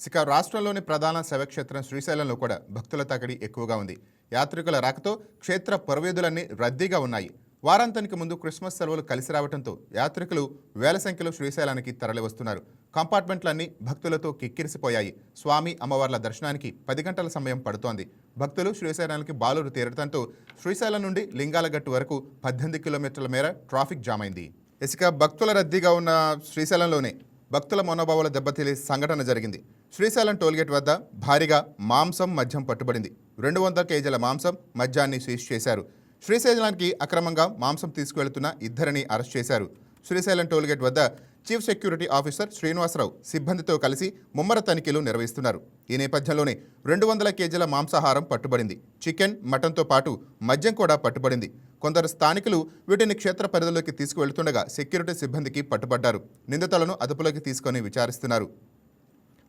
ఇక రాష్ట్రంలోని ప్రధాన శైవక్షేత్రం శ్రీశైలంలో కూడా భక్తుల తాకిడి ఎక్కువగా ఉంది. యాత్రికుల రాకతో క్షేత్ర పురవీధులన్నీ రద్దీగా ఉన్నాయి. వారాంతానికి ముందు క్రిస్మస్ సెలవులు కలిసి రావడంతో యాత్రికులు వేల సంఖ్యలో శ్రీశైలానికి తరలివస్తున్నారు. కంపార్ట్మెంట్లన్నీ భక్తులతో కిక్కిరిసిపోయాయి. స్వామి అమ్మవార్ల దర్శనానికి 10 గంటల సమయం పడుతోంది. భక్తులు శ్రీశైలానికి బాలురు తీరడంతో శ్రీశైలం నుండి లింగాలగట్టు వరకు 18 కిలోమీటర్ల మేర ట్రాఫిక్ జామ్ అయింది. ఇసుక భక్తుల రద్దీగా ఉన్న శ్రీశైలంలోనే భక్తుల మనోభావాల దెబ్బతీలే సంఘటన జరిగింది. శ్రీశైలం టోల్గేట్ వద్ద భారీగా మాంసం మద్యం పట్టుబడింది. 200 కేజీల మాంసం మద్యాన్ని సీజ్ చేశారు. శ్రీశైలానికి అక్రమంగా మాంసం తీసుకువెళ్తున్న ఇద్దరిని అరెస్ట్ చేశారు. శ్రీశైలం టోల్గేట్ వద్ద చీఫ్ సెక్యూరిటీ ఆఫీసర్ శ్రీనివాసరావు సిబ్బందితో కలిసి ముమ్మర తనిఖీలు నిర్వహిస్తున్నారు. ఈ నేపథ్యంలోనే 200 కేజీల మాంసాహారం పట్టుబడింది. చికెన్, మటన్తో పాటు మద్యం కూడా పట్టుబడింది. కొందరు స్థానికులు వీటిని క్షేత్ర పరిధిలోకి తీసుకువెళ్తుండగా సెక్యూరిటీ సిబ్బందికి పట్టుబడ్డారు. నిందితులను అదుపులోకి తీసుకొని విచారిస్తున్నారు.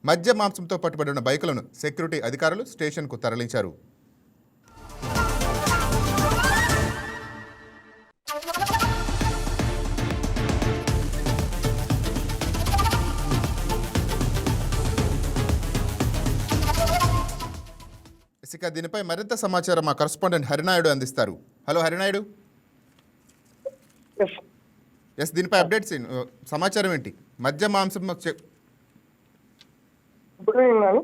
మద్య మాంసంతో పట్టుబడిన బైకులను సెక్యూరిటీ అధికారులు స్టేషన్కు తరలించారు. ఇక దీనిపై మరింత సమాచారం మా కరెస్పాండెంట్ హరినాయుడు అందిస్తారు. హలో హరినాయుడు. ఎస్, దీనిపై అప్డేట్స్ సమాచారం ఏంటి? మద్య మాంసం గుడ్ ఈవినింగ్ అండి.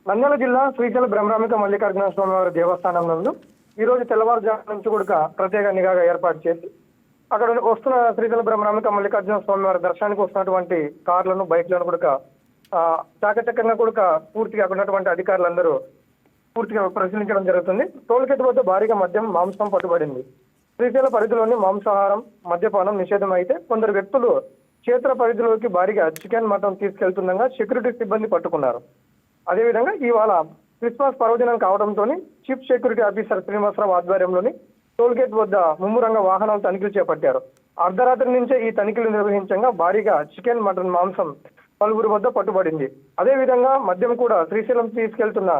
నంద్యాల జిల్లా శ్రీశైల బ్రహ్మరామిక మల్లికార్జున స్వామివారి దేవస్థానం నందు ఈ రోజు తెల్లవారుజాము నుంచి కూడా ప్రత్యేక నిఘాగా ఏర్పాటు చేసి అక్కడ వస్తున్న శ్రీశైల బ్రహ్మరామిక మల్లికార్జున స్వామివారి దర్శనానికి వస్తున్నటువంటి కార్లను, బైక్లను కూడా చాకచక్యంగా కూడా పూర్తిగా అక్కడ ఉన్నటువంటి అధికారులందరూ పూర్తిగా పరిశీలించడం జరుగుతుంది. టోల్గేట్ వద్ద భారీగా మద్యం, మాంసం పట్టుబడింది. శ్రీశైల పరిధిలోని మాంసాహారం, మద్యపానం నిషేధం అయితే కొందరు వ్యక్తులు క్షేత్ర పరిధిలోకి భారీగా చికెన్, మటన్ తీసుకెళ్తుండగా సెక్యూరిటీ సిబ్బంది పట్టుకున్నారు. అదేవిధంగా ఇవాళ క్రిస్మస్ పర్వదినం కావడంతో చీఫ్ సెక్యూరిటీ ఆఫీసర్ శ్రీనివాసరావు ఆధ్వర్యంలోని టోల్గేట్ వద్ద ముమ్మరంగా వాహనాలు తనిఖీలు చేపట్టారు. అర్ధరాత్రి నుంచే ఈ తనిఖీలు నిర్వహించగా భారీగా చికెన్, మటన్, మాంసం పలువురి వద్ద పట్టుబడింది. అదేవిధంగా మద్యం కూడా శ్రీశైలం తీసుకెళ్తున్న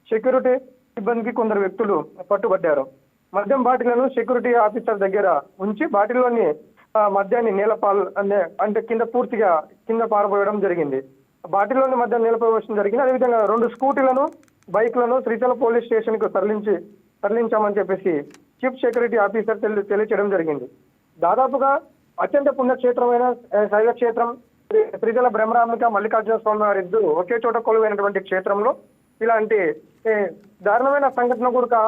సెక్యూరిటీ సిబ్బందికి కొందరు వ్యక్తులు పట్టుబడ్డారు. మద్యం బాటిళ్లను సెక్యూరిటీ ఆఫీసర్ దగ్గర ఉంచి బాటిల్లోని మద్యాన్ని నేలపాలు అంటే పూర్తిగా కింద పారబోయడం జరిగింది. బాటిల్లోని మద్యం నేలపోవడం జరిగింది. అదేవిధంగా 2 స్కూటీలను, బైక్లను శ్రీశైలం పోలీస్ స్టేషన్ కు తరలించామని చెప్పేసి చీఫ్ సెక్యూరిటీ ఆఫీసర్ తెలియచేయడం జరిగింది. దాదాపుగా అత్యంత పుణ్యక్షేత్రమైన శైవ క్షేత్రం శ్రీశైల బ్రహ్మరామిక మల్లికార్జున స్వామి వారి ఇద్దరు ఒకే చోట కొలువైనటువంటి క్షేత్రంలో ఇలాంటి దారుణమైన సంఘటన కూడా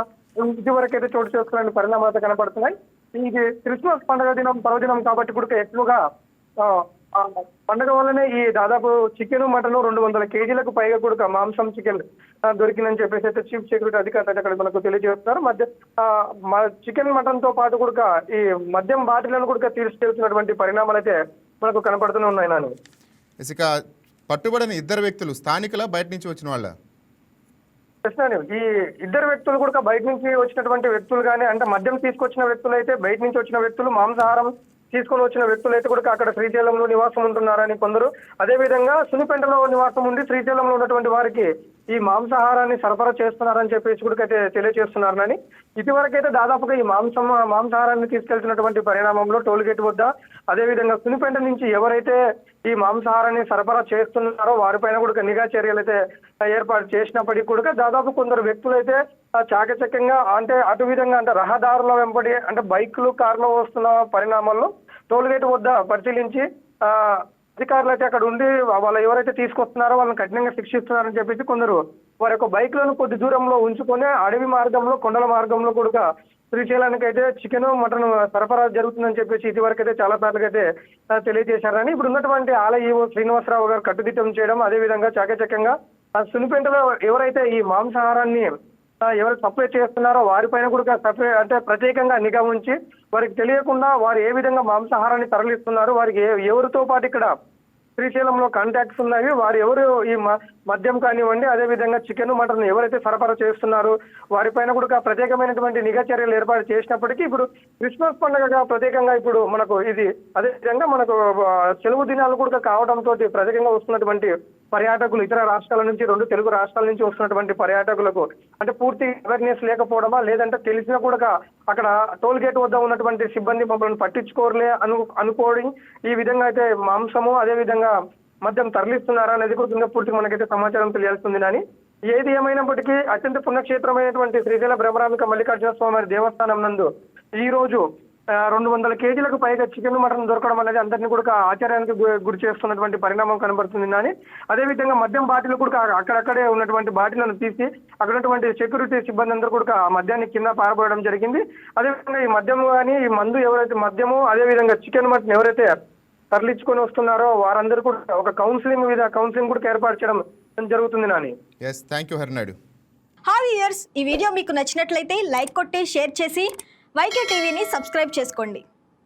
ఇదివరకైతే చోటు చేసుకునే పరిణామాలు కనపడుతున్నాయి. ఇది క్రిస్మస్ పర్వదినం కాబట్టి కూడా ఎక్కువగా పండుగ వల్లనే ఈ దాదాపు చికెన్, మటన్ 200 కేజీలకు పైగా కూడా మాంసం, చికెన్ దొరికిందని చెప్పేసి అయితే చీఫ్ సెక్యూరిటీ అధికారులు అక్కడ మనకు తెలియజేస్తున్నారు. చికెన్, మటన్ తో పాటు కూడా ఈ మద్యం బాటిలను కూడా తీసుకెళ్తున్నటువంటి పరిణామాలు అయితే మనకు కనపడుతూనే ఉన్నాయి. నాని, ఇక పట్టుబడిన ఇద్దరు వ్యక్తులు స్థానికుల, బయట నుంచి వచ్చిన వాళ్ళ? ఈ ఇద్దరు వ్యక్తులు కూడా బయట నుంచి వచ్చినటువంటి వ్యక్తులు కానీ, అంటే మద్యం తీసుకొచ్చిన వ్యక్తులు అయితే బయట నుంచి వచ్చిన వ్యక్తులు, మాంసాహారం తీసుకొని వచ్చిన వ్యక్తులు అయితే కూడా అక్కడ శ్రీశైలంలో నివాసం ఉంటున్నారని కొందరు, అదేవిధంగా సునిపెంటలో నివాసం ఉండి శ్రీశైలంలో ఉన్నటువంటి వారికి ఈ మాంసాహారాన్ని సరఫరా చేస్తున్నారని చెప్పేసి కూడా అయితే తెలియజేస్తున్నారని. ఇదివరకైతే దాదాపుగా ఈ మాంసాహారాన్ని తీసుకెళ్తున్నటువంటి పరిణామంలో టోల్గేట్ వద్ద, అదేవిధంగా సునిపెంట నుంచి ఎవరైతే ఈ మాంసాహారాన్ని సరఫరా చేస్తున్నారో వారిపైన కూడా నిఘా చర్యలు అయితే ఏర్పాటు చేసినప్పటికీ కూడా దాదాపు కొందరు వ్యక్తులైతే చాకచక్యంగా అంటే అటు విధంగా అంటే రహదారుల వెంబడి అంటే బైక్లు, కార్లు వస్తున్న పరిణామాల్లో టోల్గేట్ వద్ద పరిశీలించి అధికారులు అయితే అక్కడ ఉండి వాళ్ళు ఎవరైతే తీసుకొస్తున్నారో వాళ్ళని కఠినంగా శిక్షిస్తున్నారని చెప్పేసి కొందరు వారి యొక్క బైక్లను కొద్ది దూరంలో ఉంచుకొని అడవి మార్గంలో, కొండల మార్గంలో కూడా శ్రీశైలానికి అయితే చికెన్, మటన్ సరఫరా జరుగుతుందని చెప్పేసి ఇదివరకైతే చాలా సార్లు అయితే తెలియజేశారని. ఇప్పుడు ఉన్నటువంటి ఆలయ ఈవో శ్రీనివాసరావు గారు కట్టుదిట్టం చేయడం, అదేవిధంగా చాకచక్యంగా సునిపెంటలో ఎవరైతే ఈ మాంసాహారాన్ని ఎవరు సప్లై చేస్తున్నారో వారిపైన కూడా అంటే ప్రత్యేకంగా నిఘా ఉంచి వారికి తెలియకుండా వారు ఏ విధంగా మాంసాహారాన్ని తరలిస్తున్నారు, వారికి ఎవరితో పాటు ఇక్కడ శ్రీశైలంలో కాంటాక్ట్స్ ఉన్నాయి, వారు ఎవరు ఈ మద్యం కానివ్వండి, అదేవిధంగా చికెన్, మటన్ ఎవరైతే సరఫరా చేస్తున్నారో వారిపైన కూడా ప్రత్యేకమైనటువంటి నిఘా చర్యలు ఏర్పాటు చేసినప్పటికీ ఇప్పుడు క్రిస్మస్ పండుగగా ప్రత్యేకంగా ఇప్పుడు మనకు ఇది అదేవిధంగా మనకు సెలవు దినాలు కూడా కావడంతో ప్రత్యేకంగా వస్తున్నటువంటి పర్యాటకులు ఇతర రాష్ట్రాల నుంచి, 2 తెలుగు రాష్ట్రాల నుంచి వస్తున్నటువంటి పర్యాటకులకు అంటే పూర్తి అవేర్నెస్ లేకపోవడమా, లేదంటే తెలిసినా కూడా అక్కడ టోల్ గేట్ వద్ద ఉన్నటువంటి సిబ్బంది మమ్మల్ని పట్టించుకోరలే అనుకోవడం, ఈ విధంగా అయితే మాంసము అదేవిధంగా మద్యం తరలిస్తున్నారా అనేది కూడా పూర్తిగా మనకైతే సమాచారం తెలియాల్సింది. అని ఏది ఏమైనప్పటికీ అత్యంత పుణ్యక్షేత్రమైనటువంటి శ్రీశైల బ్రహ్మరాంబిక మల్లికార్జున స్వామి దేవస్థానం నందు ఈ రోజు 200 కేజీలకు పైగా చికెన్ మటన్ దొరకడం అనేది అందరినీ కూడా ఆశ్చర్యానికి గురి చేస్తున్నటువంటి పరిణామం కనబడుతుంది. అని అదేవిధంగా మద్యం బాటిల్ కూడా అక్కడక్కడే ఉన్నటువంటి బాటిలను తీసి అక్కడ ఉన్నటువంటి సెక్యూరిటీ సిబ్బంది అందరూ కూడా ఆ మద్యాన్ని కింద పారబోయడం జరిగింది. అదేవిధంగా ఈ మద్యం కానీ ఈ మందు ఎవరైతే మద్యము అదేవిధంగా చికెన్ మటన్ ఎవరైతే తరలించుకొని వస్తున్నారో వారందరూ కూడా ఒక కౌన్సిలింగ్ కూడా ఏర్పాటు చేయడం జరుగుతుంది. Nani yes, thank you Harinaidu. Hi viewers, ఈ వీడియో మీకు నచ్చినట్లయితే లైక్ కొట్టి షేర్ చేసి వైకే టీవీని సబ్స్క్రైబ్ చేసుకోండి.